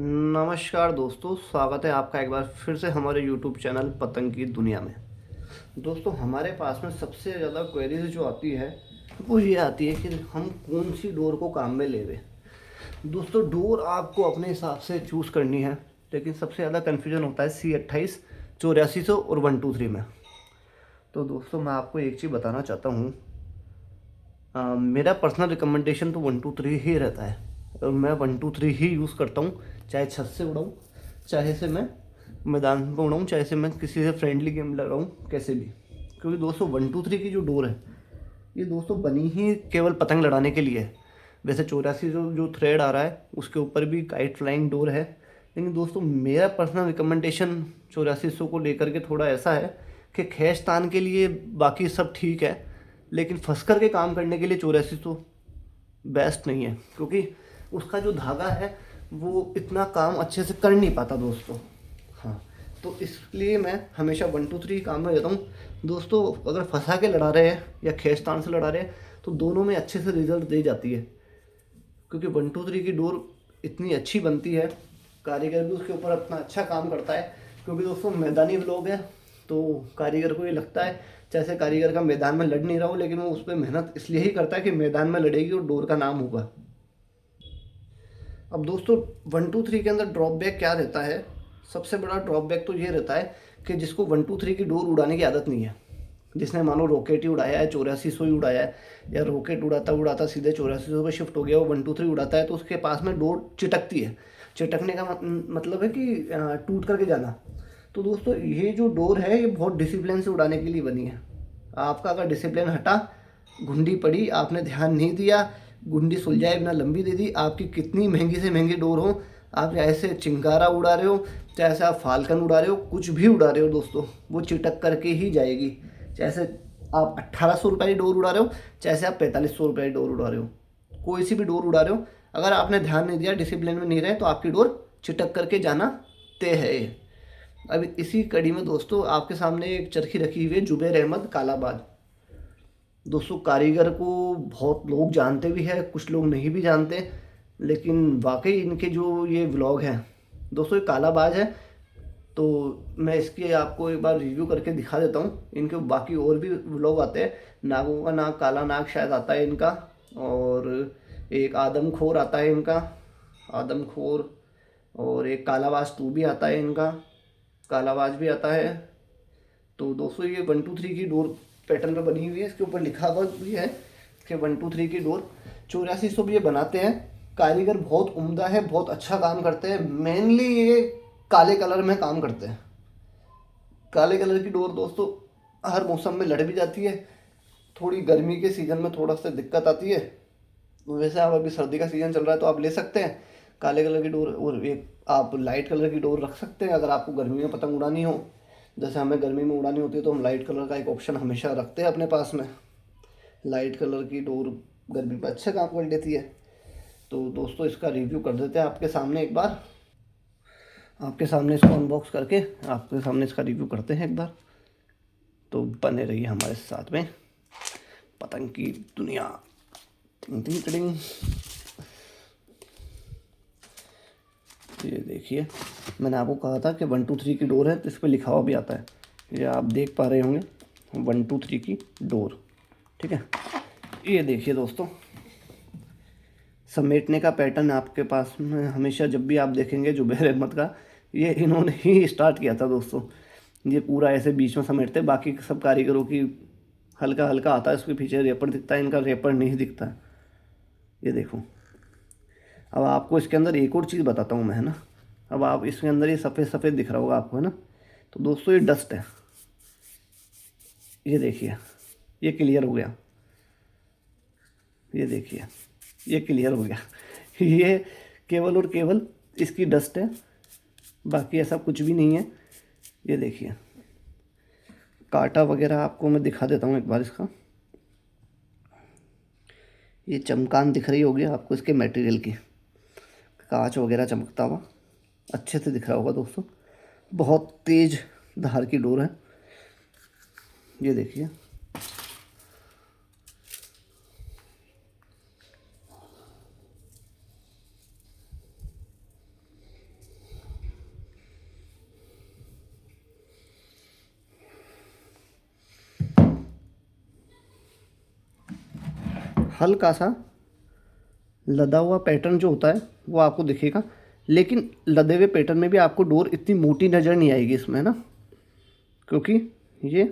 नमस्कार दोस्तों, स्वागत है आपका एक बार फिर से हमारे YouTube चैनल पतंग की दुनिया में। दोस्तों, हमारे पास में सबसे ज़्यादा क्वेरीज जो आती है वो ये आती है कि हम कौन सी डोर को काम में ले लें। दोस्तों, डोर आपको अपने हिसाब से चूज़ करनी है, लेकिन सबसे ज़्यादा कन्फ्यूजन होता है C28, 8400 और 123 में। तो दोस्तों, मैं आपको एक चीज़ बताना चाहता हूँ। मेरा पर्सनल रिकमेंडेशन तो 123 ही रहता है और मैं 123 ही यूज़ करता हूँ, चाहे छत से उड़ाऊँ, चाहे से मैं मैदान में उड़ाऊँ, चाहे से मैं किसी से फ्रेंडली गेम लगाऊँ, कैसे भी। क्योंकि दोस्तों 123 की जो डोर है, ये दोस्तों बनी ही केवल पतंग लड़ाने के लिए है। वैसे 84 जो जो थ्रेड आ रहा है उसके ऊपर भी काइट फ्लाइंग डोर है, लेकिन दोस्तों मेरा पर्सनल रिकमेंडेशन 8400 को लेकर के थोड़ा ऐसा है कि खींचतान के लिए बाकी सब ठीक है, लेकिन फंस कर के काम करने के लिए 8400 बेस्ट नहीं है, क्योंकि उसका जो धागा है वो इतना काम अच्छे से कर नहीं पाता दोस्तों। हाँ, तो इसलिए मैं हमेशा 123 काम में लेता हूँ दोस्तों। अगर फंसा के लड़ा रहे हैं या खींचतान से लड़ा रहे हैं तो दोनों में अच्छे से रिजल्ट दे जाती है, क्योंकि 123 की डोर इतनी अच्छी बनती है, कारीगर भी उसके ऊपर अपना अच्छा काम करता है। क्योंकि दोस्तों मैदानी लोग हैं तो कारीगर को ये लगता है जैसे कारीगर का मैदान में लड़ नहीं रहा हो, लेकिन वो उस पर मेहनत इसलिए ही करता है कि मैदान में लड़ेगी और डोर का नाम होगा। अब दोस्तों 123 के अंदर ड्रॉपबैक क्या रहता है? सबसे बड़ा ड्रॉपबैक तो ये रहता है कि जिसको 123 की डोर उड़ाने की आदत नहीं है, जिसने मानो रॉकेट ही उड़ाया है, 8400 ही उड़ाया है, या रॉकेट उड़ाता उड़ाता सीधे 8400 पे शिफ्ट हो गया, वो 123 उड़ाता है, तो उसके पास में डोर चिटकती है। चिटकने का मतलब है कि टूट करके जाना। तो दोस्तों ये जो डोर है ये बहुत डिसिप्लिन से उड़ाने के लिए बनी है। आपका अगर डिसिप्लिन हटा, घुंडी पड़ी, आपने ध्यान नहीं दिया, गुंडी सुलझाए बिना लंबी दे दी, आपकी कितनी महंगी से महंगी डोर हो, आप चाहे से चिंगारा उड़ा रहे हो, चाहे से आप फाल्कन उड़ा रहे हो, कुछ भी उड़ा रहे हो दोस्तों, वो चिटक करके ही जाएगी। चाहे से आप 1800 रुपये की डोर उड़ा रहे हो, चाहे से आप 4500 रुपये की डोर उड़ा रहे हो, कोई सी भी डोर उड़ा रहे हो, अगर आपने ध्यान नहीं दिया, डिसिप्लिन में नहीं रहे, तो आपकी डोर चिटक करके जाना तय है। अब इसी कड़ी में दोस्तों आपके सामने एक चरखी रखी हुई है, जुबैर अहमद कालाबाज। दोस्तों कारीगर को बहुत लोग जानते भी हैं, कुछ लोग नहीं भी जानते, लेकिन वाकई इनके जो ये व्लॉग हैं दोस्तों, ये कालाबाज है। तो मैं इसकी आपको एक बार रिव्यू करके दिखा देता हूँ। इनके बाकी और भी व्लॉग आते हैं, नागों का नाग, काला नाग शायद आता है इनका, और एक आदमखोर आता है इनका, आदमखोर, और एक कालाबाज 2 भी आता है इनका, कालाबाज भी आता है। तो दोस्तों ये 123 की डोर पैटर्न पे बनी हुई है, इसके ऊपर लिखा हुआ भी है कि 123 की डोर 8400 भी ये बनाते हैं। कारीगर बहुत उम्दा है, बहुत अच्छा काम करते हैं। मेनली ये काले कलर में काम करते हैं। काले कलर की डोर दोस्तों हर मौसम में लड़ भी जाती है, थोड़ी गर्मी के सीज़न में थोड़ा सा दिक्कत आती है। वैसे आप अभी सर्दी का सीज़न चल रहा है तो आप ले सकते हैं काले कलर की डोर, और एक आप लाइट कलर की डोर रख सकते हैं अगर आपको गर्मी में पतंग उड़ानी हो। जैसे हमें गर्मी में उड़ानी होती है तो हम लाइट कलर का एक ऑप्शन हमेशा रखते हैं अपने पास में। लाइट कलर की डोर गर्मी पर अच्छा काम कर लेती है। तो दोस्तों इसका रिव्यू कर देते हैं आपके सामने एक बार, आपके सामने इसको अनबॉक्स करके आपके सामने इसका रिव्यू करते हैं एक बार। तो बने रहिए हमारे साथ में, पतंग की दुनिया। टिंग टिंग टिंग। ये देखिए, मैंने आपको कहा था कि 123 की डोर है, तो इस पर लिखा हुआ भी आता है, ये आप देख पा रहे होंगे 123 की डोर। ठीक है, ये देखिए दोस्तों, समेटने का पैटर्न आपके पास में हमेशा जब भी आप देखेंगे जुबैर अहमद का, ये इन्होंने ही स्टार्ट किया था दोस्तों। ये पूरा ऐसे बीच में समेटते, बाकी सब कारीगरों की हल्का हल्का आता है, उसके पीछे रेपर दिखता है, इनका रेपर नहीं दिखता है। ये देखो, अब आपको इसके अंदर एक और चीज़ बताता हूँ मैं, है ना। अब आप इसके अंदर ये सफ़ेद सफ़ेद दिख रहा होगा आपको, है ना। तो दोस्तों ये डस्ट है, ये देखिए, ये क्लियर हो गया, ये देखिए, ये क्लियर हो गया। ये केवल और केवल इसकी डस्ट है, बाकी ऐसा कुछ भी नहीं है। ये देखिए, कांटा वगैरह आपको मैं दिखा देता हूँ एक बार इसका। ये चमकान दिख रही होगी आपको इसके मटेरियल की, कांच वगैरह चमकता हुआ अच्छे से दिख रहा होगा दोस्तों। बहुत तेज़ धार की डोर है, ये देखिए। हल्का सा लदा हुआ पैटर्न जो होता है वो आपको दिखेगा, लेकिन लदे हुए पैटर्न में भी आपको डोर इतनी मोटी नज़र नहीं आएगी इसमें ना, क्योंकि ये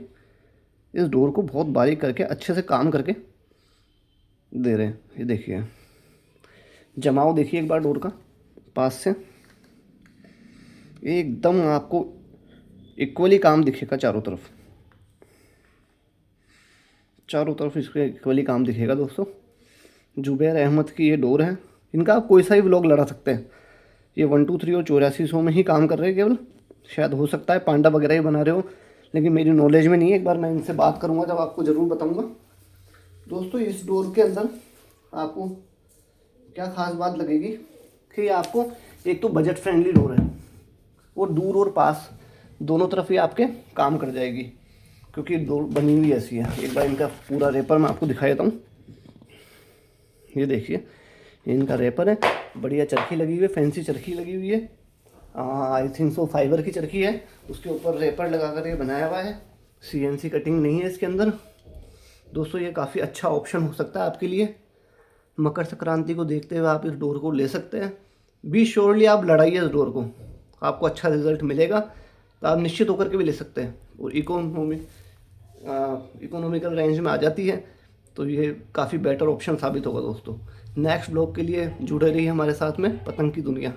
इस डोर को बहुत बारीक करके अच्छे से काम करके दे रहे हैं। ये देखिए जमाव देखिए एक बार डोर का पास से, एकदम आपको इक्वली काम दिखेगा चारों तरफ, चारों तरफ इसके इक्वली काम दिखेगा दोस्तों। जुबैर अहमद की ये डोर है, इनका आप कोई सा ही व्लॉग लड़ा सकते हैं। ये 123 और 8400 में ही काम कर रहे हैं केवल, शायद हो सकता है पांडा वगैरह ही बना रहे हो, लेकिन मेरी नॉलेज में नहीं है। एक बार मैं इनसे बात करूँगा जब आपको ज़रूर बताऊँगा। दोस्तों इस डोर के अंदर आपको क्या ख़ास बात लगेगी कि आपको एक तो बजट फ्रेंडली डोर है और दूर और पास दोनों तरफ ही आपके काम कर जाएगी, क्योंकि डोर बनी हुई ऐसी है। एक बार इनका पूरा रेपर मैं आपको दिखा देता हूँ। ये देखिए इनका रेपर है, बढ़िया चरखी लगी हुई है, फैंसी चरखी लगी हुई है। आई थिंक सो फाइबर की चरखी है, उसके ऊपर रेपर लगा कर ये बनाया हुआ है। CNC कटिंग नहीं है इसके अंदर। दोस्तों ये काफ़ी अच्छा ऑप्शन हो सकता है आपके लिए। मकर संक्रांति को देखते हुए आप इस डोर को ले सकते हैं। बी श्योरली आप लड़ाइए इस डोर को, आपको अच्छा रिजल्ट मिलेगा, तो आप निश्चित होकर के भी ले सकते हैं। और इकोनॉमिकल रेंज में आ जाती है, तो ये काफ़ी बेटर ऑप्शन साबित होगा दोस्तों। नेक्स्ट ब्लॉग के लिए जुड़े रहिए हमारे साथ में, पतंग की दुनिया।